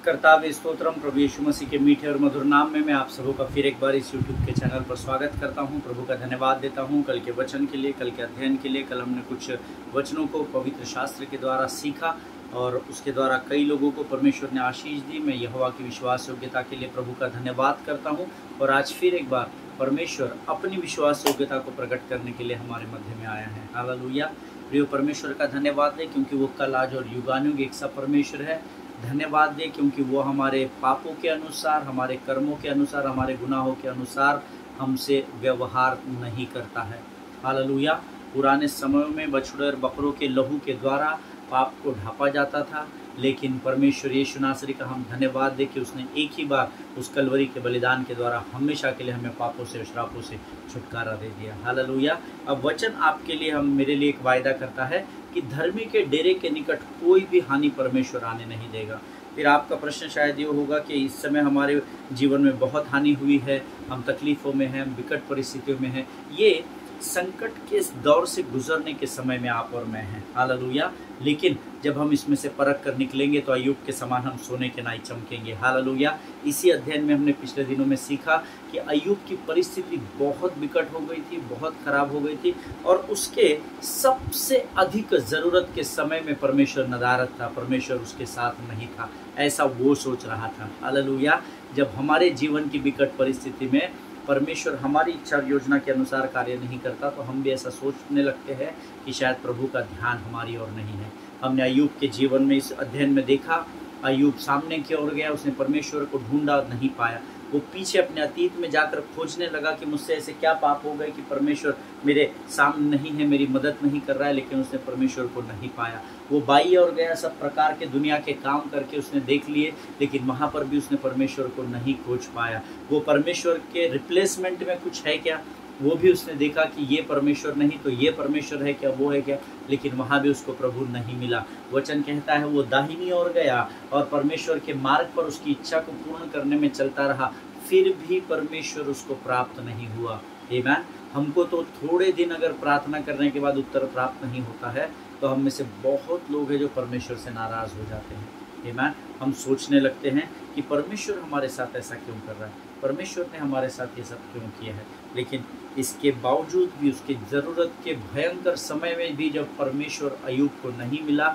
कर्तावे स्तोत्रम। प्रभु यीशु मसीह के मीठे और मधुर नाम में मैं आप सबों का फिर एक बार इस यूट्यूब के चैनल पर स्वागत करता हूं। प्रभु का धन्यवाद देता हूं कल के वचन के लिए, कल के अध्ययन के लिए। कल हमने कुछ वचनों को पवित्र शास्त्र के द्वारा सीखा और उसके द्वारा कई लोगों को परमेश्वर ने आशीष दी। मैं यहोवा की विश्वास योग्यता के लिए प्रभु का धन्यवाद करता हूँ और आज फिर एक बार परमेश्वर अपनी विश्वास योग्यता को प्रकट करने के लिए हमारे मध्य में आया है। हालेलुया। प्रिय परमेश्वर का धन्यवाद दे क्योंकि वो कल, आज और युगानुयुग एक सा परमेश्वर है। धन्यवाद दे क्योंकि वो हमारे पापों के अनुसार, हमारे कर्मों के अनुसार, हमारे गुनाहों के अनुसार हमसे व्यवहार नहीं करता है। हालेलुया। पुराने समयों में बछड़े और बकरों के लहू के द्वारा पाप को ढांपा जाता था, लेकिन परमेश्वर यीशु नासरी का हम धन्यवाद दे कि उसने एक ही बार उस कलवरी के बलिदान के द्वारा हमेशा के लिए हमें पापों से और श्रापों से छुटकारा दे दिया। हालेलुया। अब वचन आपके लिए, मेरे लिए एक वायदा करता है कि धर्मी के डेरे के निकट कोई भी हानि परमेश्वर आने नहीं देगा। फिर आपका प्रश्न शायद ये होगा कि इस समय हमारे जीवन में बहुत हानि हुई है, हम तकलीफ़ों में हैं, हम विकट परिस्थितियों में हैं। ये संकट के इस दौर से गुजरने के समय में आप और मैं हैं। हालेलुया। लेकिन जब हम इसमें से परख कर निकलेंगे तो अय्यूब के समान हम सोने के नाई चमकेंगे। हालेलुया। इसी अध्ययन में हमने पिछले दिनों में सीखा कि अय्यूब की परिस्थिति बहुत विकट हो गई थी, बहुत खराब हो गई थी और उसके सबसे अधिक ज़रूरत के समय में परमेश्वर नदारत था, परमेश्वर उसके साथ नहीं था, ऐसा वो सोच रहा था। हालेलुया। जब हमारे जीवन की विकट परिस्थिति में परमेश्वर हमारी इच्छा और योजना के अनुसार कार्य नहीं करता तो हम भी ऐसा सोचने लगते हैं कि शायद प्रभु का ध्यान हमारी ओर नहीं है। हमने अय्यूब के जीवन में इस अध्ययन में देखा, अय्यूब सामने की ओर गया, उसने परमेश्वर को ढूंढा, नहीं पाया। वो पीछे अपने अतीत में जाकर खोजने लगा कि मुझसे ऐसे क्या पाप हो गए कि परमेश्वर मेरे सामने नहीं है, मेरी मदद नहीं कर रहा है, लेकिन उसने परमेश्वर को नहीं पाया। वो बाई और गया, सब प्रकार के दुनिया के काम करके उसने देख लिए, लेकिन वहाँ पर भी उसने परमेश्वर को नहीं खोज पाया। वो परमेश्वर के रिप्लेसमेंट में कुछ है क्या, वो भी उसने देखा कि ये परमेश्वर नहीं तो ये परमेश्वर है क्या, वो है क्या, लेकिन वहाँ भी उसको प्रभु नहीं मिला। वचन कहता है वो दाहिनी ओर गया और परमेश्वर के मार्ग पर उसकी इच्छा को पूर्ण करने में चलता रहा, फिर भी परमेश्वर उसको प्राप्त नहीं हुआ। आमीन। हमको तो थोड़े दिन अगर प्रार्थना करने के बाद उत्तर प्राप्त नहीं होता है तो हम में से बहुत लोग हैं जो परमेश्वर से नाराज़ हो जाते हैं। आमीन। हम सोचने लगते हैं कि परमेश्वर हमारे साथ ऐसा क्यों कर रहा है, परमेश्वर ने हमारे साथ ये सब क्यों किया है। लेकिन इसके बावजूद भी उसकी ज़रूरत के भयंकर समय में भी जब परमेश्वर अय्यूब को नहीं मिला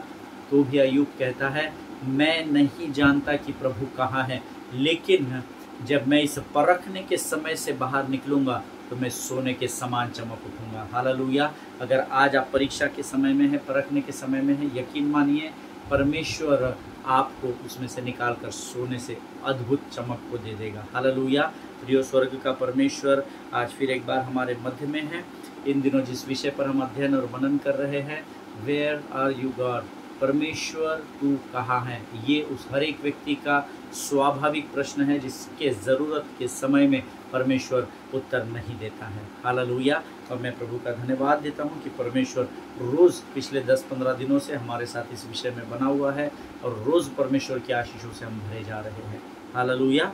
तो भी अय्यूब कहता है मैं नहीं जानता कि प्रभु कहाँ है, लेकिन जब मैं इस परखने के समय से बाहर निकलूँगा तो मैं सोने के समान चमक उठूँगा। हालेलुया। अगर आज आप परीक्षा के समय में हैं, परखने के समय में हैं, यकीन मानिए परमेश्वर आपको उसमें से निकाल कर सोने से अद्भुत चमक को दे देगा। हालेलुया। प्रिय स्वर्ग का परमेश्वर आज फिर एक बार हमारे मध्य में है। इन दिनों जिस विषय पर हम अध्ययन और मनन कर रहे हैं, वेयर आर यू गॉड, परमेश्वर तू कहाँ है, ये उस हर एक व्यक्ति का स्वाभाविक प्रश्न है जिसके ज़रूरत के समय में परमेश्वर उत्तर नहीं देता है। हालेलुया। और मैं प्रभु का धन्यवाद देता हूँ कि परमेश्वर रोज़ पिछले 10-15 दिनों से हमारे साथ इस विषय में बना हुआ है और रोज़ परमेश्वर की आशीषों से हम भरे जा रहे हैं। हालेलुया।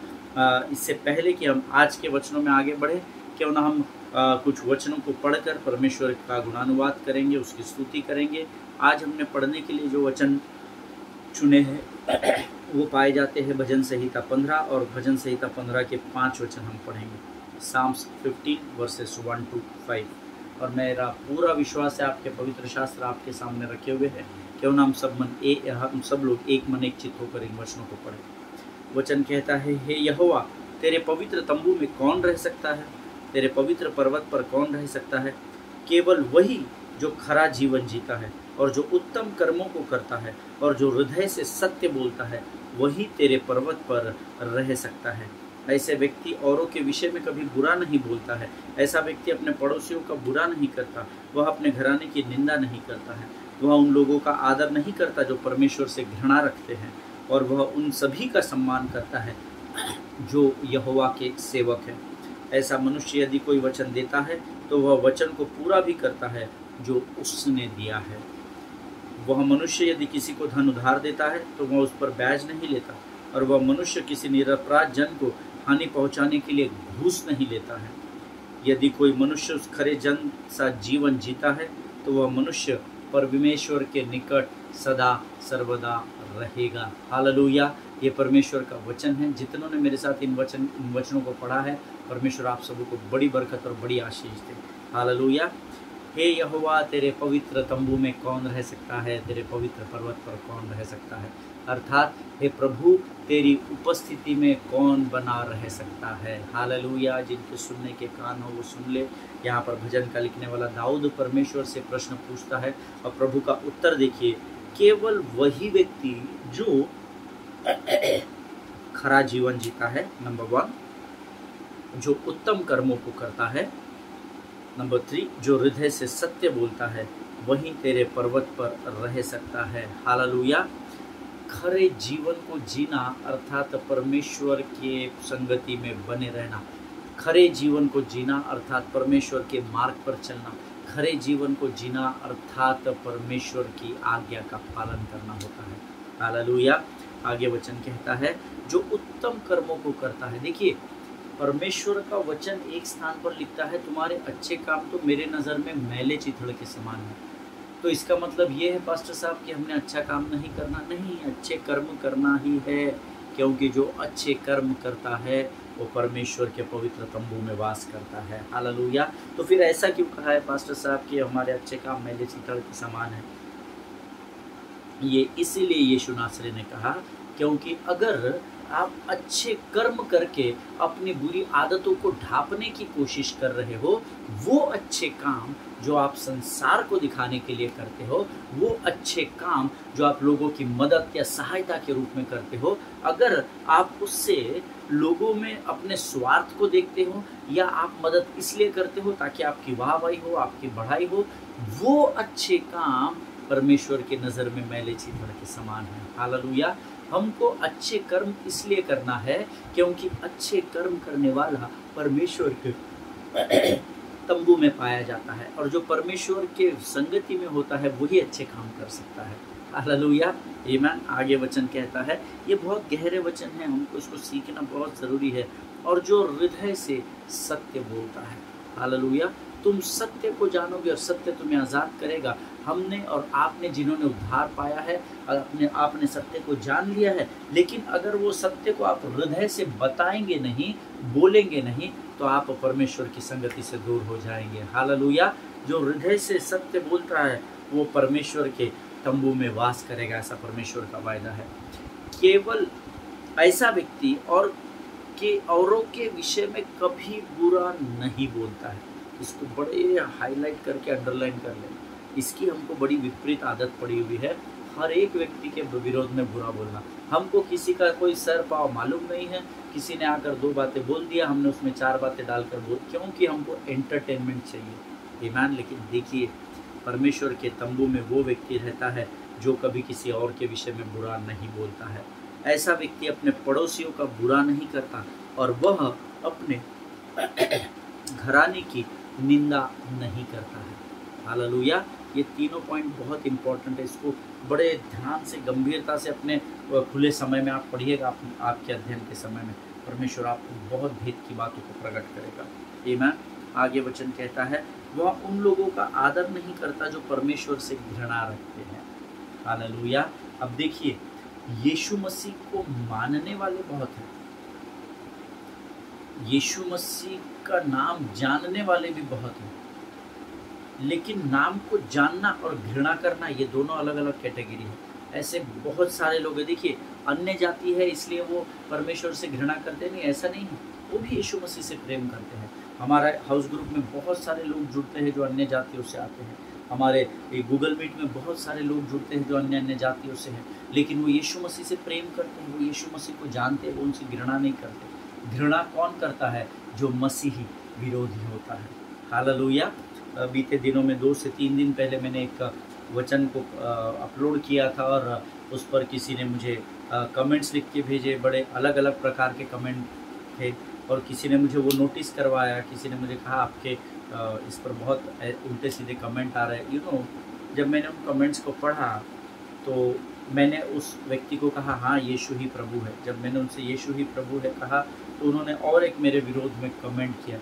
इससे पहले कि हम आज के वचनों में आगे बढ़े, क्यों ना हम कुछ वचनों को पढ़कर परमेश्वर का गुणानुवाद करेंगे, उसकी स्तुति करेंगे। आज हमने पढ़ने के लिए जो वचन चुने हैं वो पाए जाते हैं भजन संहिता 15 और भजन संहिता 15 के 5 वचन हम पढ़ेंगे। Psalms 15 verses 1 to 5। और मेरा पूरा विश्वास है आपके पवित्र शास्त्र आपके सामने रखे हुए हैं, क्यों ना हम सब लोग एक मन एक चित्त होकर इन वचनों को पढ़ें। वचन कहता है, हे यहोवा तेरे पवित्र तंबू में कौन रह सकता है, तेरे पवित्र पर्वत पर कौन रह सकता है। केवल वही जो खरा जीवन जीता है और जो उत्तम कर्मों को करता है और जो हृदय से सत्य बोलता है, वही तेरे पर्वत पर रह सकता है। ऐसे व्यक्ति औरों के विषय में कभी बुरा नहीं बोलता है, ऐसा व्यक्ति अपने पड़ोसियों का बुरा नहीं करता, वह अपने घराने की निंदा नहीं करता है, वह उन लोगों का आदर नहीं करता जो परमेश्वर से घृणा रखते हैं, और वह उन सभी का सम्मान करता है जो यहोवा के सेवक हैं। ऐसा मनुष्य यदि कोई वचन देता है तो वह वचन को पूरा भी करता है जो उसने दिया है। वह मनुष्य यदि किसी को धन उधार देता है तो वह उस पर ब्याज नहीं लेता, और वह मनुष्य किसी निरपराध जन को हानि पहुंचाने के लिए घूस नहीं लेता है। यदि कोई मनुष्य उस खरे जन सा जीवन जीता है तो वह मनुष्य परमेश्वर के निकट सदा सर्वदा रहेगा। हालेलुया। ये परमेश्वर का वचन है। जितनों ने मेरे साथ इन वचनों को पढ़ा है, परमेश्वर आप सबों को बड़ी बरकत और बड़ी आशीष दे। हालेलुया। हे यहोवा, तेरे पवित्र तंबू में कौन रह सकता है, तेरे पवित्र पर्वत पर कौन रह सकता है। अर्थात हे प्रभु, तेरी उपस्थिति में कौन बना रह सकता है। हालेलुया। जिनके सुनने के कान हो वो सुन ले। यहाँ पर भजन का लिखने वाला दाऊद परमेश्वर से प्रश्न पूछता है और प्रभु का उत्तर देखिए, केवल वही व्यक्ति जो खरा जीवन जीता है, नंबर 1, जो उत्तम कर्मों को करता है, नंबर 3, जो हृदय से सत्य बोलता है, वही तेरे पर्वत पर रह सकता है। हालेलुया। खरे जीवन को जीना अर्थात परमेश्वर के संगति में बने रहना, खरे जीवन को जीना अर्थात परमेश्वर के मार्ग पर चलना, खरे जीवन को जीना अर्थात परमेश्वर की आज्ञा का पालन करना होता है। हालेलुया। आगे वचन कहता है, जो उत्तम कर्मों को करता है। देखिए, परमेश्वर का वचन एक स्थान पर लिखता है, तुम्हारे अच्छे काम तो मेरे नज़र में मैले चिथड़े के समान है। तो इसका मतलब ये है पास्टर साहब कि हमने अच्छा काम नहीं करना, नहीं, अच्छे कर्म करना ही है, क्योंकि जो अच्छे कर्म करता है वो परमेश्वर के पवित्र तंबू में वास करता है। हालेलुया। तो फिर ऐसा क्यों कहा है पास्टर साहब कि हमारे अच्छे काम मैले चिथड़े के समान है? ये इसीलिए यीशु नासरी ने कहा, क्योंकि अगर आप अच्छे कर्म करके अपनी बुरी आदतों को ढांपने की कोशिश कर रहे हो, वो अच्छे काम जो आप संसार को दिखाने के लिए करते हो, वो अच्छे काम जो आप लोगों की मदद या सहायता के रूप में करते हो, अगर आप उससे लोगों में अपने स्वार्थ को देखते हो या आप मदद इसलिए करते हो ताकि आपकी वाहवाही हो, आपकी बढ़ाई हो, वो अच्छे काम परमेश्वर के नज़र में मैले चिथड़े के समान है। हालेलुया। हमको अच्छे कर्म इसलिए करना है क्योंकि अच्छे कर्म करने वाला परमेश्वर के तंबू में पाया जाता है, और जो परमेश्वर के संगति में होता है वही अच्छे काम कर सकता है। हालेलुया। आमीन। आगे वचन कहता है, ये बहुत गहरे वचन है, हमको इसको सीखना बहुत ज़रूरी है। और जो हृदय से सत्य बोलता है, हालेलुया, तुम सत्य को जानोगे और सत्य तुम्हें आज़ाद करेगा। हमने और आपने जिन्होंने उद्धार पाया है, आपने सत्य को जान लिया है, लेकिन अगर वो सत्य को आप हृदय से बताएंगे नहीं, बोलेंगे नहीं, तो आप परमेश्वर की संगति से दूर हो जाएंगे। हालेलुया। जो हृदय से सत्य बोलता है वो परमेश्वर के तंबू में वास करेगा, ऐसा परमेश्वर का वायदा है। केवल ऐसा व्यक्ति औरों के विषय में कभी बुरा नहीं बोलता है। इसको बड़े हाईलाइट करके अंडरलाइन कर लें। इसकी हमको बड़ी विपरीत आदत पड़ी हुई है, हर एक व्यक्ति के विरोध में बुरा बोलना। हमको किसी का कोई सर पाव मालूम नहीं है, किसी ने आकर 2 बातें बोल दिया, हमने उसमें 4 बातें डालकर बोल, क्योंकि हमको एंटरटेनमेंट चाहिए। ईमान। लेकिन देखिए, परमेश्वर के तंबू में वो व्यक्ति रहता है जो कभी किसी और के विषय में बुरा नहीं बोलता है। ऐसा व्यक्ति अपने पड़ोसियों का बुरा नहीं करता और वह अपने घराने की निंदा नहीं करता है। हालेलुया। ये तीनों पॉइंट बहुत इंपॉर्टेंट है, इसको बड़े ध्यान से, गंभीरता से अपने खुले समय में आप पढ़िएगा। आपके अध्ययन के समय में परमेश्वर आपको बहुत भेद की बातों को प्रकट करेगा। आमीन। आगे वचन कहता है, वह उन लोगों का आदर नहीं करता जो परमेश्वर से घृणा रखते हैं। हालेलुया। अब देखिए, यीशु मसीह को मानने वाले बहुत हैं, यीशु मसीह का नाम जानने वाले भी बहुत हैं, लेकिन नाम को जानना और घृणा करना ये दोनों अलग अलग कैटेगरी है। ऐसे बहुत सारे लोग हैं। देखिए, अन्य जाति है इसलिए वो परमेश्वर से घृणा करते नहीं, ऐसा नहीं है, वो भी यीशु मसीह से प्रेम करते हैं। हमारा हाउस ग्रुप में बहुत सारे लोग जुड़ते हैं जो अन्य जातियों से आते हैं, हमारे गूगल मीट में बहुत सारे लोग जुड़ते हैं जो अन्य जातियों से हैं, लेकिन वो यीशु मसीह से प्रेम करते हैं, वो यीशु मसीह को जानते हैं, वो उनसे घृणा नहीं करते। घृणा कौन करता है? जो मसीही विरोधी होता है। हालेलुया। बीते दिनों में 2 से 3 दिन पहले मैंने एक वचन को अपलोड किया था और उस पर किसी ने मुझे कमेंट्स लिख के भेजे, बड़े अलग अलग प्रकार के कमेंट थे, और किसी ने मुझे वो नोटिस करवाया, किसी ने मुझे कहा आपके इस पर बहुत उल्टे सीधे कमेंट आ रहे हैं। जब मैंने उन कमेंट्स को पढ़ा तो मैंने उस व्यक्ति को कहा, हाँ यीशु ही प्रभु है। जब मैंने उनसे यीशु ही प्रभु है कहा तो उन्होंने और एक मेरे विरोध में कमेंट किया,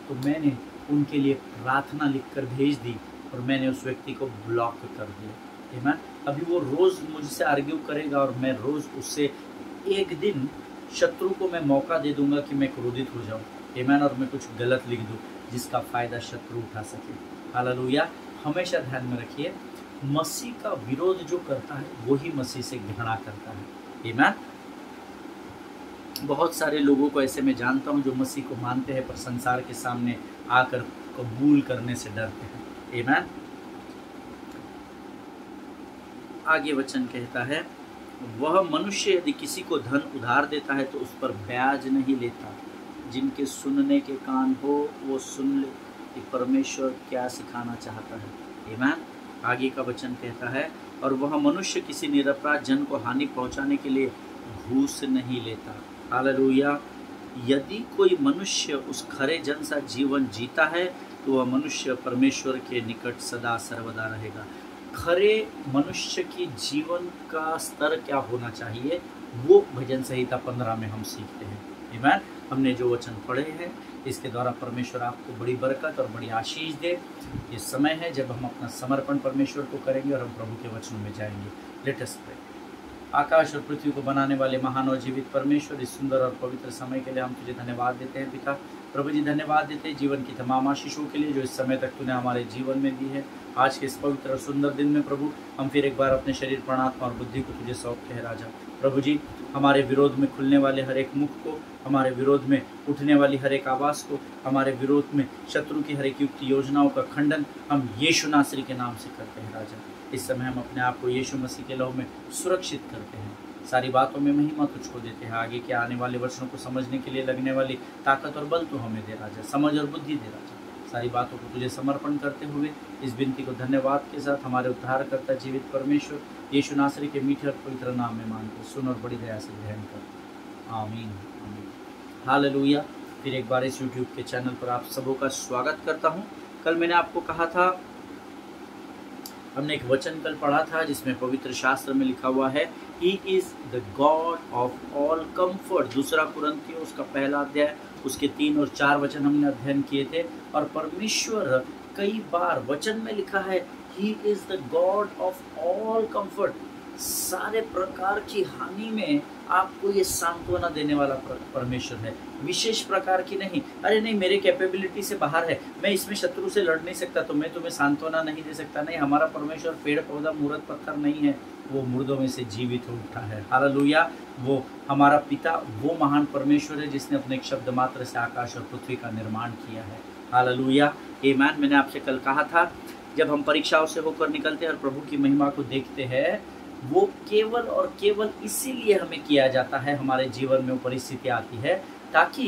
तो मैंने उनके लिए प्रार्थना लिखकर भेज दी और मैंने उस व्यक्ति को ब्लॉक कर दिया। आमीन। अभी वो रोज़ मुझसे आर्ग्यू करेगा और मैं रोज़ उससे एक दिन शत्रु को मैं मौका दे दूंगा कि मैं क्रोधित हो जाऊं, आमीन, और मैं कुछ गलत लिख दूं जिसका फायदा शत्रु उठा सके। हालेलुया। हमेशा ध्यान में रखिए, मसीह का विरोध जो करता है वही मसीह से घृणा करता है। आमीन। बहुत सारे लोगों को ऐसे मैं जानता हूं जो मसीह को मानते हैं पर संसार के सामने आकर कबूल करने से डरते हैं। आमीन। आगे वचन कहता है, वह मनुष्य यदि किसी को धन उधार देता है तो उस पर ब्याज नहीं लेता। जिनके सुनने के कान हो वो सुन ले कि परमेश्वर क्या सिखाना चाहता है। आमीन। आगे का वचन कहता है, और वह मनुष्य किसी निरपराध जन को हानि पहुंचाने के लिए घूस नहीं लेता। हालेलुया। यदि कोई मनुष्य उस खरे जन सा जीवन जीता है तो वह मनुष्य परमेश्वर के निकट सदा सर्वदा रहेगा। खरे मनुष्य की जीवन का स्तर क्या होना चाहिए वो भजन संहिता 15 में हम सीखते हैं। आमीन। हमने जो वचन पढ़े हैं इसके द्वारा परमेश्वर आपको बड़ी बरकत और बड़ी आशीष दे। ये समय है जब हम अपना समर्पण परमेश्वर को करेंगे और हम प्रभु के वचनों में जाएंगे। Let us pray. आकाश और पृथ्वी को बनाने वाले महान और जीवित परमेश्वर, इस सुंदर और पवित्र समय के लिए हम तुझे धन्यवाद देते हैं पिता। प्रभु जी धन्यवाद देते हैं जीवन की तमाम आशीषों के लिए जो इस समय तक तूने हमारे जीवन में दी है। आज के इस पवित्र और सुंदर दिन में प्रभु हम फिर एक बार अपने शरीर, प्राण, आत्मा और बुद्धि को तुझे सौंपते हैं राजा। प्रभु जी हमारे विरोध में खुलने वाले हर एक मुख को, हमारे विरोध में उठने वाली हर एक आवाज़ को, हमारे विरोध में शत्रु की हर एक युक्त योजनाओं का खंडन हम यीशु नासरी के नाम से करते हैं राजा। इस समय हम अपने आप को यीशु मसीह के लहू में सुरक्षित करते हैं। सारी बातों में महिमा तुझको देते हैं। आगे के आने वाले वचनों को समझने के लिए लगने वाली ताकत और बल तो हमें दे राजा, समझ और बुद्धि दे राजा। सारी बातों को तुझे समर्पण करते हुए इस विनती को धन्यवाद के साथ हमारे उद्धारकर्ता जीवित परमेश्वर यीशु नासरी के मीठे और पवित्र नाम में मांगते सुन और बड़ी दया से ग्रहण कर। आमीन आमीन। हालेलुया। फिर एक बार इस यूट्यूब के चैनल पर आप सबों का स्वागत करता हूँ। कल मैंने आपको कहा था, हमने एक वचन कल पढ़ा था जिसमें पवित्र शास्त्र में लिखा हुआ है, He is the God of all comfort। दूसरा कुरिन्थियों उसका पहला अध्याय उसके 3 और 4 वचन हमने अध्ययन किए थे। और परमेश्वर कई बार वचन में लिखा है He is the God of all comfort। सारे प्रकार की हानि में आपको ये सांत्वना देने वाला परमेश्वर है, विशेष प्रकार की नहीं। अरे नहीं, मेरे कैपेबिलिटी से बाहर है, मैं इसमें शत्रु से लड़ नहीं सकता तो मैं तुम्हें सांत्वना नहीं दे सकता। नहीं, हमारा परमेश्वर पेड़ पौधा मूर्त पत्थर नहीं है, वो मुर्दों में से जीवित हो उठा है। हालेलुया। वो हमारा पिता, वो महान परमेश्वर है जिसने अपने एक शब्द मात्र से आकाश और पृथ्वी का निर्माण किया है। हालेलुया। आमीन। मैंने आपसे कल कहा था, जब हम परीक्षाओं से होकर निकलते हैं और प्रभु की महिमा को देखते हैं, वो केवल और केवल इसीलिए हमें किया जाता है, हमारे जीवन में वो परिस्थिति आती है ताकि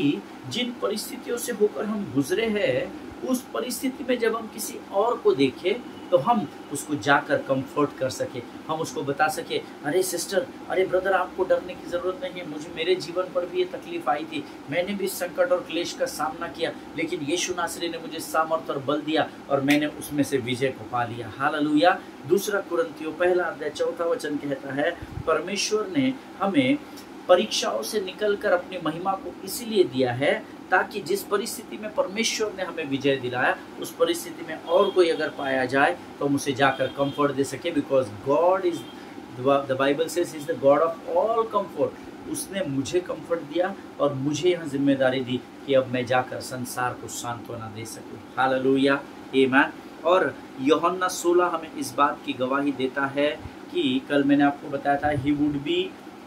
जिन परिस्थितियों से होकर हम गुजरे हैं उस परिस्थिति में जब हम किसी और को देखें तो हम उसको जाकर कंफर्ट कर सके, हम उसको बता सके, अरे सिस्टर, अरे ब्रदर, आपको डरने की ज़रूरत नहीं है। मुझे मेरे जीवन पर भी ये तकलीफ आई थी, मैंने भी संकट और क्लेश का सामना किया, लेकिन यीशु नासरी ने मुझे सामर्थ और बल दिया और मैंने उसमें से विजय को पा लिया। हालेलुया। दूसरा कुरिन्थियों पहला अध्याय 4 वचन कहता है, परमेश्वर ने हमें परीक्षाओं से निकलकर अपनी महिमा को इसीलिए दिया है ताकि जिस परिस्थिति में परमेश्वर ने हमें विजय दिलाया उस परिस्थिति में और कोई अगर पाया जाए तो हम उसे जाकर कंफर्ट दे सके। Because God is, the Bible says, is the God of all comfort. उसने मुझे कंफर्ट दिया और मुझे यह जिम्मेदारी दी कि अब मैं जाकर संसार को सांत्वना दे सकूं। हालेलुया। आमीन। और यूहन्ना 16 हमें इस बात की गवाही देता है कि कल मैंने आपको बताया था, he would be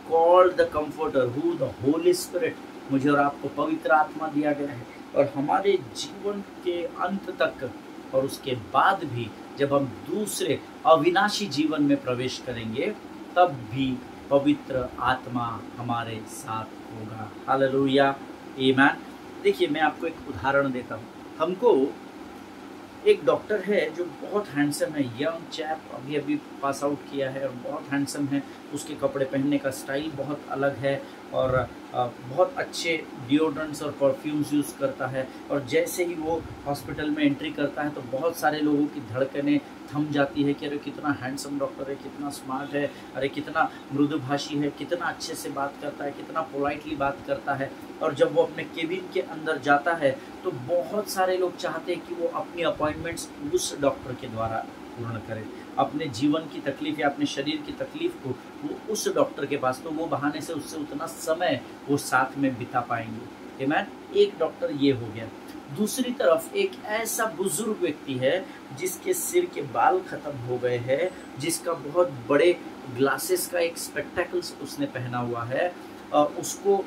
called the comforter, who the Holi spirit. मुझे और आपको पवित्र आत्मा दिया गया है और हमारे जीवन के अंत तक और उसके बाद भी जब हम दूसरे अविनाशी जीवन में प्रवेश करेंगे तब भी पवित्र आत्मा हमारे साथ होगा। हालेलुया। आमीन। देखिए, मैं आपको एक उदाहरण देता हूँ। हमको एक डॉक्टर है जो बहुत हैंडसम है, यंग चैप, अभी अभी पास आउट किया है और बहुत हैंडसम है। उसके कपड़े पहनने का स्टाइल बहुत अलग है और बहुत अच्छे डिओड्रेंट्स और परफ्यूम्स यूज़ करता है। और जैसे ही वो हॉस्पिटल में एंट्री करता है तो बहुत सारे लोगों की धड़कनें थम जाती है कि अरे कितना हैंडसम डॉक्टर है, कितना स्मार्ट है, अरे कितना मृदुभाषी है, कितना अच्छे से बात करता है, कितना पोलाइटली बात करता है। और जब वो अपने केबिन के अंदर जाता है तो बहुत सारे लोग चाहते हैं कि वो अपनी अपॉइंटमेंट्स उस डॉक्टर के द्वारा पूर्ण करें। अपने जीवन की तकलीफ या अपने शरीर की तकलीफ को वो उस डॉक्टर के पास, तो वो बहाने से उससे उतना समय वो साथ में बिता पाएंगे। आमीन। एक डॉक्टर ये हो गया। दूसरी तरफ एक ऐसा बुजुर्ग व्यक्ति है जिसके सिर के बाल खत्म हो गए हैं, जिसका बहुत बड़े ग्लासेस का एक स्पेक्टेकल्स उसने पहना हुआ है, उसको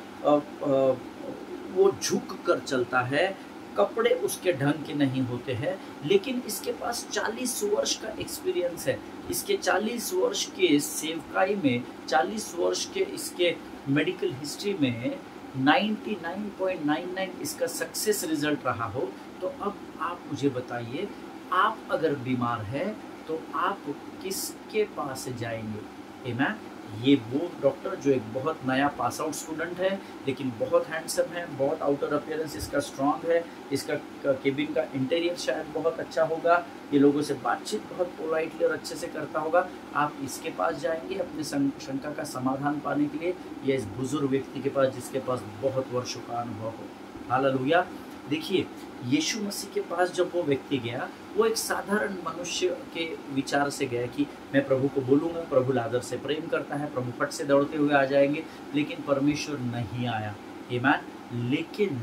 वो झुक कर चलता है, कपड़े उसके ढंग के नहीं होते हैं, लेकिन इसके पास 40 वर्ष का एक्सपीरियंस है। इसके 40 वर्ष के सेवकाई में, 40 वर्ष के इसके मेडिकल हिस्ट्री में 99.99 इसका सक्सेस रिजल्ट रहा हो। तो अब आप मुझे बताइए, आप अगर बीमार है तो आप किसके पास जाएंगे? आमीन। ये वो डॉक्टर जो एक बहुत नया पास आउट स्टूडेंट है, लेकिन बहुत हैंडसम है, बहुत आउटर अपीयरेंस इसका स्ट्रांग है, इसका केबिन का इंटीरियर शायद बहुत अच्छा होगा, ये लोगों से बातचीत बहुत पोलाइटली और अच्छे से करता होगा। आप इसके पास जाएंगे अपने शंका का समाधान पाने के लिए, या इस बुजुर्ग व्यक्ति के पास जिसके पास बहुत वर्षों का अनुभव हो? हालेलुया। देखिए, यीशु मसीह के पास जब वो व्यक्ति गया, वो एक साधारण मनुष्य के विचार से गया कि मैं प्रभु को बोलूँगा, प्रभु लाजर से प्रेम करता है, प्रभु फट से दौड़ते हुए आ जाएंगे, लेकिन परमेश्वर नहीं आया। आमीन। लेकिन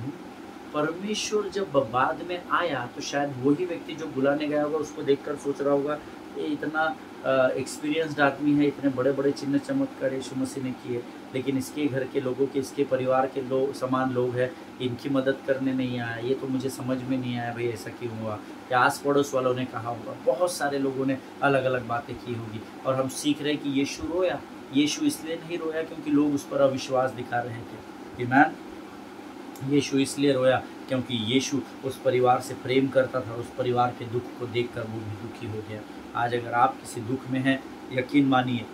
परमेश्वर जब बाद में आया तो शायद वही व्यक्ति जो बुलाने गया होगा उसको देखकर सोच रहा होगा, ये इतना एक्सपीरियंस्ड आदमी है, इतने बड़े बड़े चिन्ह चमत्कार यीशु मसीह ने किए, लेकिन इसके घर के लोगों के, इसके परिवार के लोग, समान लोग हैं, इनकी मदद करने नहीं आया, ये तो मुझे समझ में नहीं आया भाई ऐसा क्यों हुआ। या आस पड़ोस वालों ने कहा होगा, बहुत सारे लोगों ने अलग अलग बातें की होगी, और हम सीख रहे कि यीशु रोया। यीशु इसलिए नहीं रोया क्योंकि लोग उस पर अविश्वास दिखा रहे थे। आमीन। यीशु इसलिए रोया क्योंकि यीशु उस परिवार से प्रेम करता था, उस परिवार के दुख को देखकर वो भी दुखी हो गया। आज अगर आप किसी दुख में हैं, यकीन मानिए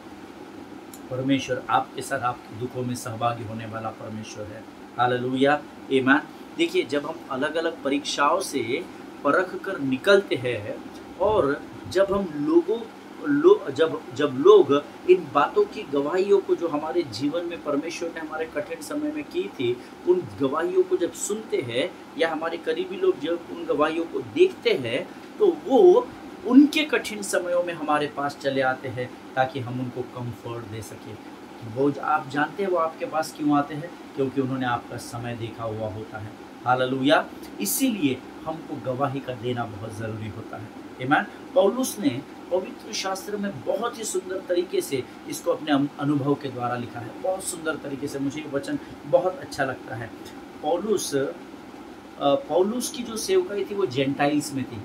परमेश्वर आपके साथ आपके दुखों में सहभागी होने वाला परमेश्वर है। हालेलुया। आमीन। देखिए, जब हम अलग अलग परीक्षाओं से परख कर निकलते हैं, और जब हम जब लोग इन बातों की गवाहियों को जो हमारे जीवन में परमेश्वर ने हमारे कठिन समय में की थी, उन गवाहियों को जब सुनते हैं, या हमारे करीबी लोग जब उन गवाहियों को देखते हैं, तो वो उनके कठिन समयों में हमारे पास चले आते हैं ताकि हम उनको कंफर्ट दे सकें। वो आप जानते हैं वो आपके पास क्यों आते हैं? क्योंकि उन्होंने आपका समय देखा हुआ होता है। हालेलुया। इसीलिए हमको गवाही का देना बहुत ज़रूरी होता है। आमीन। पौलुस ने पवित्र शास्त्र में बहुत ही सुंदर तरीके से इसको अपने अनुभव के द्वारा लिखा है, बहुत सुंदर तरीके से। मुझे ये वचन बहुत अच्छा लगता है। पौलुस की जो सेवकाई थी वो जेंटाइल्स में थी,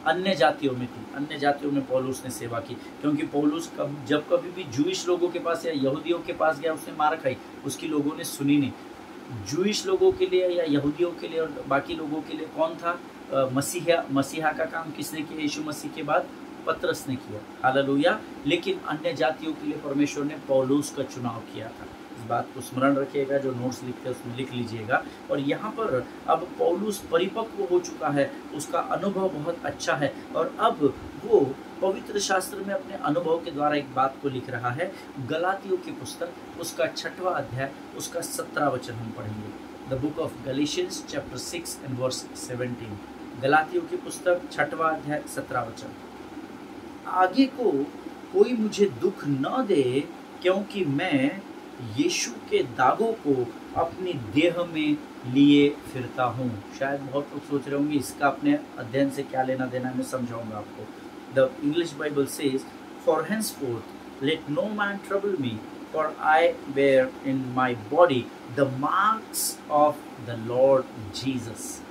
अन्य जातियों में थी। अन्य जातियों में पौलुस ने सेवा की, क्योंकि पौलुस जब कभी भी जूइश लोगों के पास या यहूदियों के पास गया, उसने मार खाई, उसकी लोगों ने सुनी नहीं। जूइश लोगों के लिए या यहूदियों के लिए और बाकी लोगों के लिए कौन था? मसीहा का काम किसने किया? यीशु मसीह के बाद पतरस ने किया। हालेलुया। लेकिन अन्य जातियों के लिए परमेश्वर ने पौलुस का चुनाव किया था। इस बात को स्मरण रखिएगा, जो नोट्स लिखते हैं उसमें लिख लीजिएगा। और यहाँ पर अब पौलुस परिपक्व हो चुका है, उसका अनुभव बहुत अच्छा है, और अब वो पवित्र शास्त्र में अपने अनुभव के द्वारा एक बात को लिख रहा है। गलातियों की पुस्तक उसका 6वां अध्याय उसका 17 वचन हम पढ़ेंगे। The book of Galatians chapter 6 and verse 17। गलातियों की पुस्तक 6वां अध्याय 17 वचन। आगे को कोई मुझे दुख न दे, क्योंकि मैं यीशु के दागों को अपनी देह में लिए फिरता हूँ। शायद बहुत लोग सोच रहे होंगे इसका अपने अध्ययन से क्या लेना देना है, मैं समझाऊंगा आपको। The English Bible says, for henceforth let no man trouble me, for I bear in my body the marks of the Lord Jesus।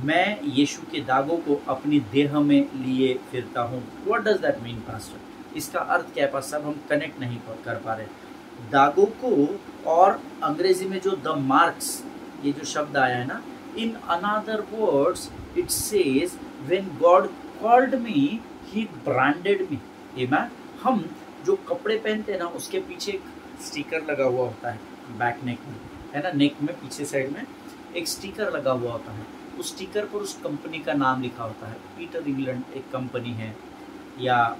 मैं यीशु के दागों को अपनी देह में लिए फिरता हूँ। What does that mean, pastor? इसका अर्थ क्या है पास्टर? हम कनेक्ट नहीं कर पा रहे दागों को, और अंग्रेजी में जो द मार्क्स, ये जो शब्द आया है ना, in other words it says when God called me he branded me. आमीन। हम जो कपड़े पहनते हैं ना, उसके पीछे एक स्टिकर लगा हुआ होता है, बैक नेक में, है ना, नेक में पीछे साइड में एक स्टिकर लगा हुआ होता है। उस स्टिकर पर उस कंपनी का नाम लिखा होता है। पीटर इंग्लैंड एक कंपनी है। या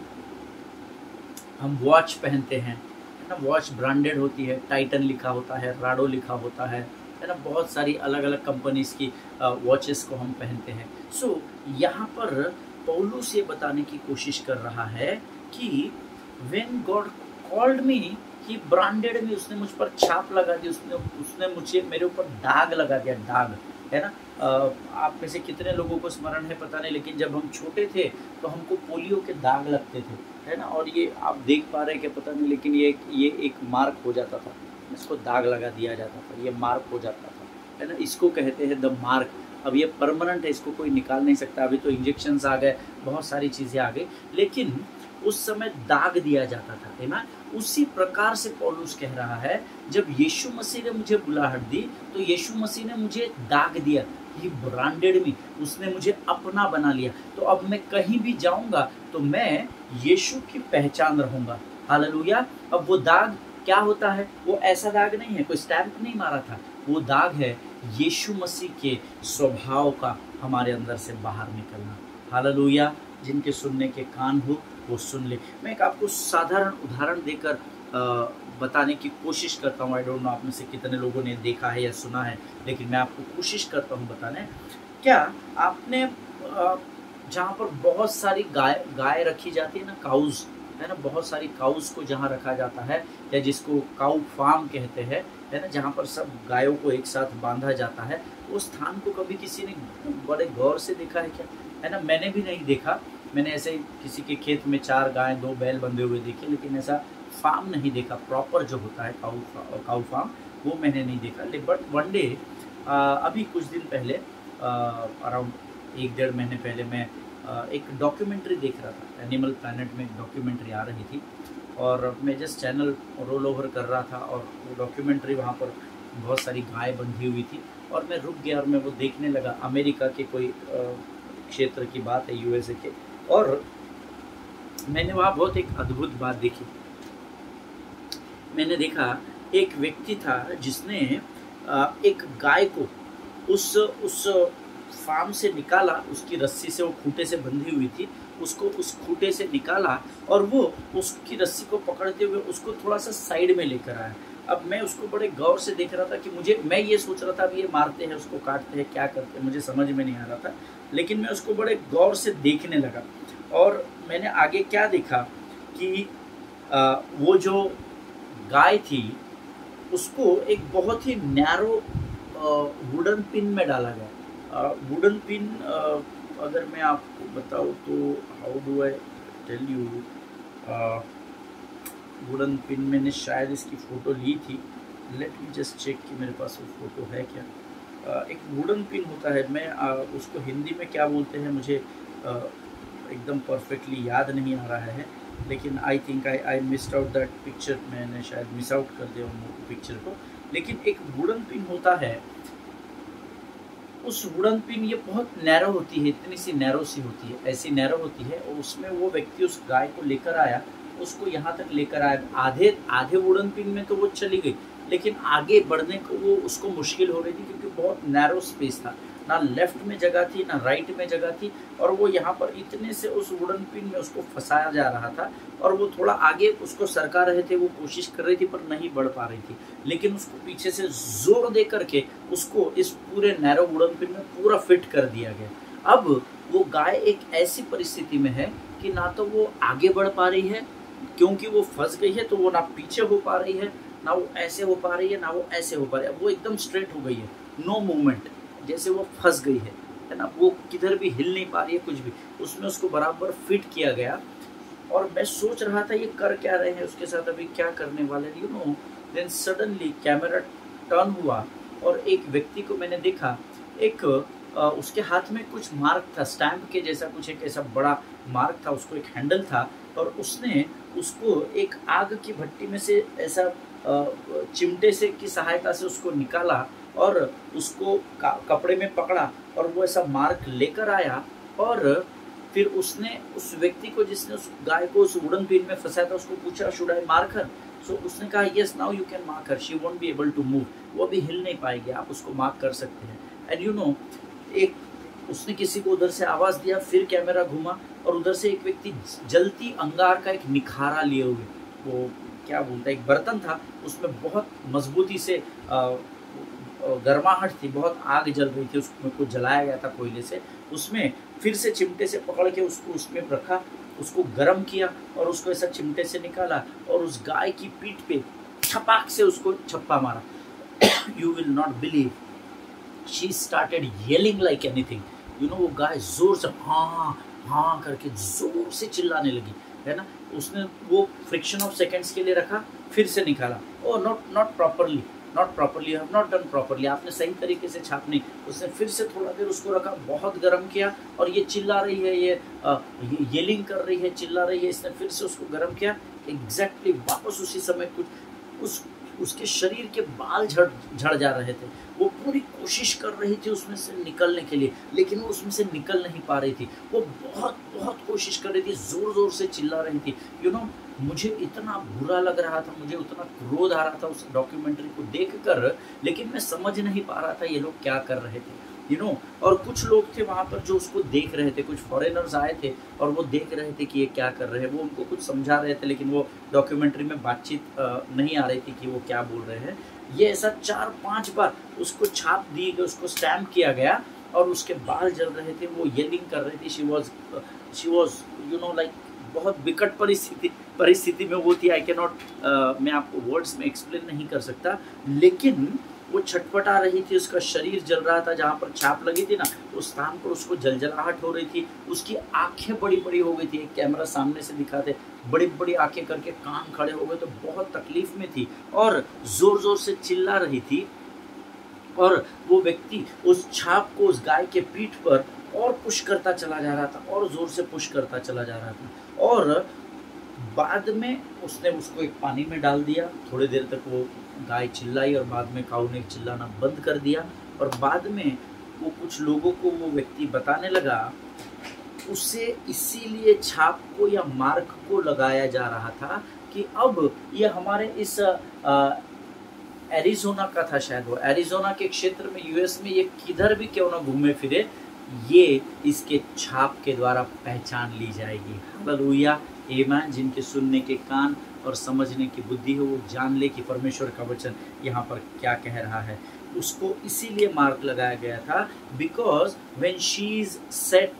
हम वॉच पहनते हैं, है ना, वॉच ब्रांडेड होती है, टाइटन लिखा होता है, राडो लिखा होता है ना, बहुत सारी अलग अलग कंपनीज की वॉचेस को हम पहनते हैं। सो यहाँ पर पौलुस ये बताने की कोशिश कर रहा है कि when God called me, he branded me, उसने मुझ पर छाप लगा दी, उसने मुझे, मेरे ऊपर दाग लगा दिया, दाग, है ना। आप में से कितने लोगों को स्मरण है पता नहीं, लेकिन जब हम छोटे थे तो हमको पोलियो के दाग लगते थे, है ना। और ये आप देख पा रहे हैं कि पता नहीं, लेकिन ये एक मार्क हो जाता था, इसको दाग लगा दिया जाता था, ये मार्क हो जाता था, है ना। इसको कहते हैं द मार्क। अब ये परमानेंट है, इसको कोई निकाल नहीं सकता। अभी तो इंजेक्शंस आ गए, बहुत सारी चीज़ें आ गई, लेकिन उस समय दाग दिया जाता था, है ना। उसी प्रकार से पौलुस कह रहा है, जब यीशु मसीह ने मुझे बुलाहट दी तो यीशु मसीह ने मुझे दाग दिया, ही ब्रांडेड मी, उसने मुझे अपना बना लिया। तो अब मैं कहीं भी जाऊंगा तो मैं यीशु की पहचान रहूंगा। हालेलुया। अब वो दाग क्या होता है? वो ऐसा दाग नहीं है, कोई स्टैंप नहीं मारा था, वो दाग है यीशु मसीह के स्वभाव का हमारे अंदर से बाहर निकलना। हालेलुया। जिनके सुनने के कान हो वो सुन ले। मैं एक आपको साधारण उदाहरण देकर बताने की कोशिश करता हूँ। आई डोंट नो आप में से कितने लोगों ने देखा है या सुना है, लेकिन मैं आपको कोशिश करता हूँ बताने। क्या आपने जहाँ पर बहुत सारी गाय रखी जाती है ना, काउज, है ना, बहुत सारी काउज को जहाँ रखा जाता है, या जिसको काउ फार्म कहते हैं, है ना, जहाँ पर सब गायों को एक साथ बांधा जाता है, उस स्थान को कभी किसी ने बड़े गौर से देखा है क्या? है ना, मैंने भी नहीं देखा। मैंने ऐसे किसी के खेत में 4 गाय 2 बैल बंधे हुए देखे, लेकिन ऐसा फार्म नहीं देखा, प्रॉपर जो होता है काउ फार्म, वो मैंने नहीं देखा। बट वन डे, अभी कुछ दिन पहले, अराउंड 1-1.5 महीने पहले, मैं एक डॉक्यूमेंट्री देख रहा था। एनिमल प्लैनेट में एक डॉक्यूमेंट्री आ रही थी, और मैं जस्ट चैनल रोल ओवर कर रहा था, और वो डॉक्यूमेंट्री, वहाँ पर बहुत सारी गाय बंधी हुई थी, और मैं रुक गया और मैं वो देखने लगा। अमेरिका के कोई क्षेत्र की बात है, यूएसए के, और मैंने वहाँ बहुत एक अद्भुत बात देखी। मैंने देखा एक व्यक्ति था जिसने एक गाय को उस फार्म से निकाला, उसकी रस्सी से, वो खूंटे से बंधी हुई थी, उसको उस खूंटे से निकाला, और वो उसकी रस्सी को पकड़ते हुए उसको थोड़ा सा साइड में लेकर आया। अब मैं उसको बड़े गौर से देख रहा था कि मैं ये सोच रहा था अब ये मारते हैं, उसको काटते हैं, क्या करते हैं, मुझे समझ में नहीं आ रहा था, लेकिन मैं उसको बड़े गौर से देखने लगा। और मैंने आगे क्या देखा कि वो जो गाय थी उसको एक बहुत ही नैरो वुडन पिन में डाला गया। वुडन पिन, अगर मैं आपको बताऊँ तो, how do I tell you, wooden pin, मैंने शायद इसकी फ़ोटो ली थी, लेट मी जस्ट चेक कि मेरे पास वो फ़ोटो है क्या। एक वुडन पिन होता है, मैं उसको हिंदी में क्या बोलते हैं मुझे एकदम परफेक्टली याद नहीं आ रहा है, लेकिन I think I missed out that picture, मैंने शायद मिस आउट कर दिया उन पिक्चर को। लेकिन एक वुडन पिन होता है, उस वुडन पिन ये बहुत नैरो होती है, इतनी सी नैरो सी होती है, ऐसी नैरो होती है, और उसमें वो व्यक्ति उस गाय को लेकर आया, उसको यहाँ तक लेकर आया। आधे वुडन पिन में तो वो चली गई, लेकिन आगे बढ़ने को वो उसको मुश्किल हो रही थी, क्योंकि बहुत नैरो स्पेस था, ना लेफ्ट में जगह थी ना राइट में जगह थी, और वो यहाँ पर इतने से उस वुडन पिन में उसको फंसाया जा रहा था, और वो थोड़ा आगे उसको सरका रहे थे, वो कोशिश कर रही थी पर नहीं बढ़ पा रही थी, लेकिन उसको पीछे से जोर दे करके उसको इस पूरे नैरो वुडन पिन में पूरा फिट कर दिया गया। अब वो गाय एक ऐसी परिस्थिति में है कि ना तो वो आगे बढ़ पा रही है, क्योंकि वो फंस गई है, तो वो ना पीछे हो पा रही है, ना वो ऐसे हो पा रही है, ना वो ऐसे हो पा रही है, वो एकदम स्ट्रेट हो गई है, नो मूवमेंट, जैसे वो फंस गई है ना, वो किधर भी हिल नहीं पा रही है, कुछ भी। उसमें उसको बराबर फिट किया गया, और मैं सोच रहा था ये कर क्या रहे हैं उसके साथ, अभी क्या करने वाले, you know. Then suddenly camera turn हुआ, और एक व्यक्ति को मैंने देखा, एक उसके हाथ में कुछ मार्क था, स्टैम्प के जैसा कुछ, एक ऐसा बड़ा मार्क था, उसको एक हैंडल था, और उसने उसको एक आग की भट्टी में से ऐसा चिमटे से की सहायता से उसको निकाला, और उसको कपड़े में पकड़ा, और वो ऐसा मार्क लेकर आया, और फिर उसने उस व्यक्ति को, जिसने उस गाय को उस वुडन पिन में फंसाया था, उसको पूछा, should I mark her? So उसने कहा, yes, now you can mark her, she won't be able to move, वो अभी हिल नहीं पाएगी, आप उसको मार्क कर सकते हैं। एंड यू नो, एक उसने किसी को उधर से आवाज़ दिया, फिर कैमरा घूमा, और उधर से एक व्यक्ति जलती अंगार का एक निखारा लिए हुए, वो क्या बोलता है, एक बर्तन था, उसमें बहुत मजबूती से गर्माहट थी, बहुत आग जल रही थी, उसमें कुछ जलाया गया था कोयले से, उसमें फिर से चिमटे से पकड़ के उसको उसमें रखा, उसको गर्म किया और उसको ऐसा चिमटे से निकाला और उस गाय की पीठ पे छपाक से उसको छप्पा मारा। You will not believe, she started yelling like anything. वो गाय जोर से हाँ हाँ करके जोर से चिल्लाने लगी, है ना। उसने वो फ्रिक्शन ऑफ सेकेंड्स के लिए रखा, फिर से निकाला, oh not properly, you have not done properly, आपने सही तरीके से छाप नहीं। उसने फिर से थोड़ा देर उसको रखा, बहुत गर्म किया और ये चिल्ला रही है, ये येलिंग कर रही है, चिल्ला रही है। इसने फिर से उसको गर्म किया, एग्जैक्टली वापस उसी समय कुछ उसके शरीर के बाल झड़ जा रहे थे। वो पूरी कोशिश कर रही थी उसमें से निकलने के लिए, लेकिन वो उसमें से निकल नहीं पा रही थी। वो बहुत बहुत कोशिश कर रही थी, जोर जोर से चिल्ला रही थी। मुझे इतना बुरा लग रहा था, मुझे उतना क्रोध आ रहा था उस डॉक्यूमेंट्री को देखकर, लेकिन मैं समझ नहीं पा रहा था ये लोग क्या कर रहे थे। और कुछ लोग थे वहाँ पर जो उसको देख रहे थे, कुछ फॉरेनर्स आए थे और वो देख रहे थे कि ये क्या कर रहे हैं। वो उनको कुछ समझा रहे थे, लेकिन वो डॉक्यूमेंट्री में बातचीत नहीं आ रही थी कि वो क्या बोल रहे हैं। ये ऐसा 4-5 बार उसको छाप दी गई, उसको स्टैम्प किया गया और उसके बाल जल रहे थे, वो येलिंग कर रही थी। शी वॉज लाइक बहुत विकट परिस्थिति में वो थी। आई कैन नॉट, मैं आपको वर्ड्स में एक्सप्लेन नहीं कर सकता, लेकिन वो छटपटा रही थी, उसका शरीर जल रहा था। जहाँ पर छाप लगी थी ना, उस स्थान पर उसको जलजलाहट हो रही थी। उसकी आंखें बड़ी बड़ी हो गई थी, एक कैमरा सामने से दिखाते, बड़ी बड़ी आंखें करके कान खड़े हो गए, तो बहुत तकलीफ में थी और जोर जोर से चिल्ला रही थी। और वो व्यक्ति उस छाप को उस गाय के पीठ पर और पुश करता चला जा रहा था, और जोर से पुश करता चला जा रहा था। और बाद में उसने उसको एक पानी में डाल दिया। थोड़ी देर तक वो गाय चिल्लाई और बाद में काऊ ने चिल्लाना बंद कर दिया। और बाद में वो कुछ लोगों को वो व्यक्ति बताने लगा, उसे इसीलिए छाप को या मार्क को लगाया जा रहा था कि अब ये हमारे इस एरिज़ोना का था, शायद वो एरिज़ोना के क्षेत्र में, यूएस में, ये किधर भी क्यों ना घूमे फिरे, ये इसके छाप के द्वारा पहचान ली जाएगी। हालेलुया, आमीन। जिनके सुनने के कान और समझने की बुद्धि हो, वो जान ले कि परमेश्वर का वचन यहाँ पर क्या कह रहा है। उसको इसीलिए मार्क लगाया गया था, because when she is set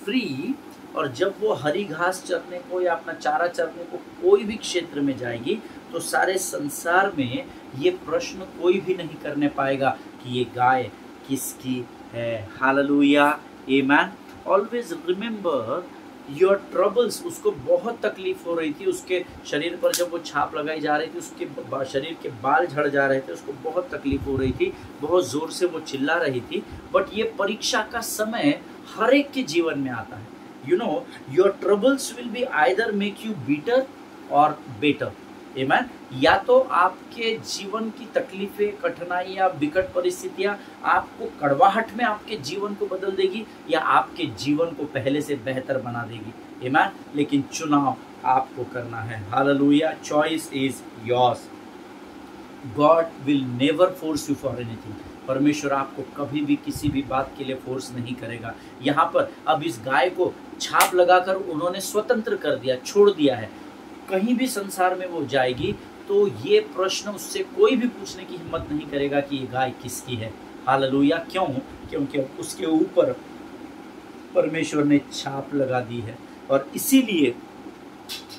free, और जब वो हरी घास चरने को या अपना चारा चरने को कोई भी क्षेत्र में जाएगी, तो सारे संसार में ये प्रश्न कोई भी नहीं करने पाएगा कि ये गाय किसकी है। हालेलुया, आमीन। Always remember your troubles. उसको बहुत तकलीफ हो रही थी, उसके शरीर पर जब वो छाप लगाई जा रही थी, उसके शरीर के बाल झड़ जा रहे थे, उसको बहुत तकलीफ हो रही थी, बहुत ज़ोर से वो चिल्ला रही थी। बट ये परीक्षा का समय हर एक के जीवन में आता है। Your troubles will be either make you bitter or better. आमीन। या तो आपके जीवन की तकलीफें, कठिनाइयाँ, विकट परिस्थितियाँ आपको कड़वाहट में आपके जीवन को बदल देगी, या आपके जीवन को पहले से बेहतर बना देगी। आमीन। लेकिन चुनाव आपको करना है। Hallelujah, choice is yours. God will never force you for anything. परमेश्वर आपको कभी भी किसी भी बात के लिए फोर्स नहीं करेगा। यहाँ पर अब इस गाय को छाप लगाकर उन्होंने स्वतंत्र कर दिया, छोड़ दिया है। कहीं भी संसार में वो जाएगी तो ये प्रश्न उससे कोई भी पूछने की हिम्मत नहीं करेगा कि ये गाय किसकी है। हालेलुया। क्यों? क्योंकि उसके ऊपर परमेश्वर ने छाप लगा दी है। और इसीलिए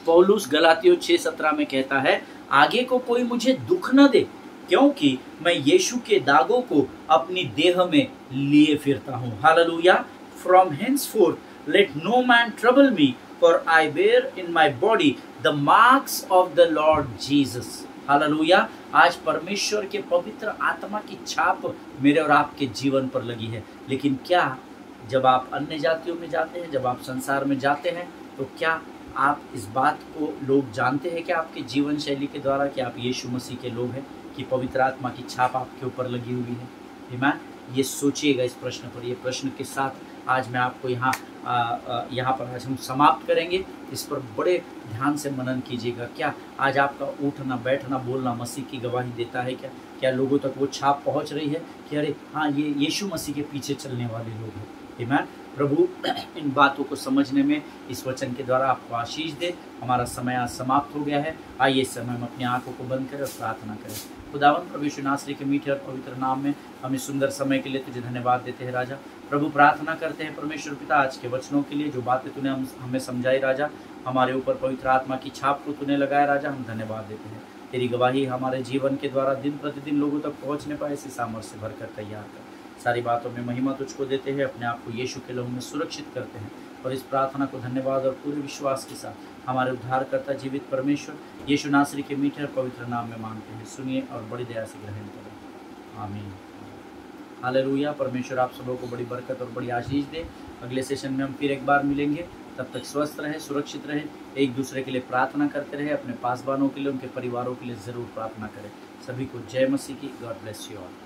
पौलुस गलातियों 6:17 में कहता है, आगे को कोई मुझे दुख न दे, क्योंकि मैं यीशु के दागों को अपनी देह में लिए फिरता हूँ। Hallelujah. From henceforth let no man trouble me, for I bear in my body the marks of the Lord Jesus. Hallelujah. आज परमेश्वर के पवित्र आत्मा की छाप मेरे और आपके जीवन पर लगी है। लेकिन क्या जब आप अन्य जातियों में जाते हैं, जब आप संसार में जाते हैं, तो क्या आप इस बात को लोग जानते हैं कि आपके जीवन शैली के द्वारा कि आप यीशु मसीह के लोग हैं, कि पवित्र आत्मा की छाप आपके ऊपर लगी हुई है? आमीन। ये सोचिएगा इस प्रश्न पर। ये प्रश्न के साथ आज मैं आपको यहाँ पर आज हम समाप्त करेंगे। इस पर बड़े ध्यान से मनन कीजिएगा। क्या आज आपका उठना, बैठना, बोलना मसीह की गवाही देता है? क्या लोगों तक वो छाप पहुँच रही है कि अरे हाँ, ये यीशु मसीह के पीछे चलने वाले लोग हैं? आमीन। प्रभु इन बातों को समझने में इस वचन के द्वारा आपको आशीष दे। हमारा समय आज समाप्त हो गया है। आइए इस समय हम अपनी आंखों को बंद करें और प्रार्थना करें। खुदावन प्रभु यीशु नासरी के मीठे और पवित्र नाम में हम इस सुंदर समय के लिए तुझे धन्यवाद देते हैं राजा। प्रभु प्रार्थना करते हैं परमेश्वर पिता आज के वचनों के लिए, जो बातें तूने हमें समझाई राजा, हमारे ऊपर पवित्र आत्मा की छाप को तूने लगाया राजा, हम धन्यवाद देते हैं। तेरी गवाही हमारे जीवन के द्वारा दिन प्रतिदिन लोगों तक पहुँचने पाए, इसी सामर्थ्य से भरकर तैयार कर। सारी बातों में महिमा तुझको देते हैं, अपने आप को यीशु के लहू में सुरक्षित करते हैं और इस प्रार्थना को धन्यवाद और पूरे विश्वास के साथ हमारे उद्धारकर्ता जीवित परमेश्वर यीशु नासरी के मीठे और पवित्र नाम में मांगते हैं। सुनिए और बड़ी दया से ग्रहण करें। आमीन। हालेलुया। परमेश्वर आप सबों को बड़ी बरकत और बड़ी आशीष दे। अगले सेशन में हम फिर एक बार मिलेंगे। तब तक स्वस्थ रहे, सुरक्षित रहे, एक दूसरे के लिए प्रार्थना करते रहे, अपने पासवानों के लिए, उनके परिवारों के लिए ज़रूर प्रार्थना करें। सभी को जय मसीह की। God bless you all.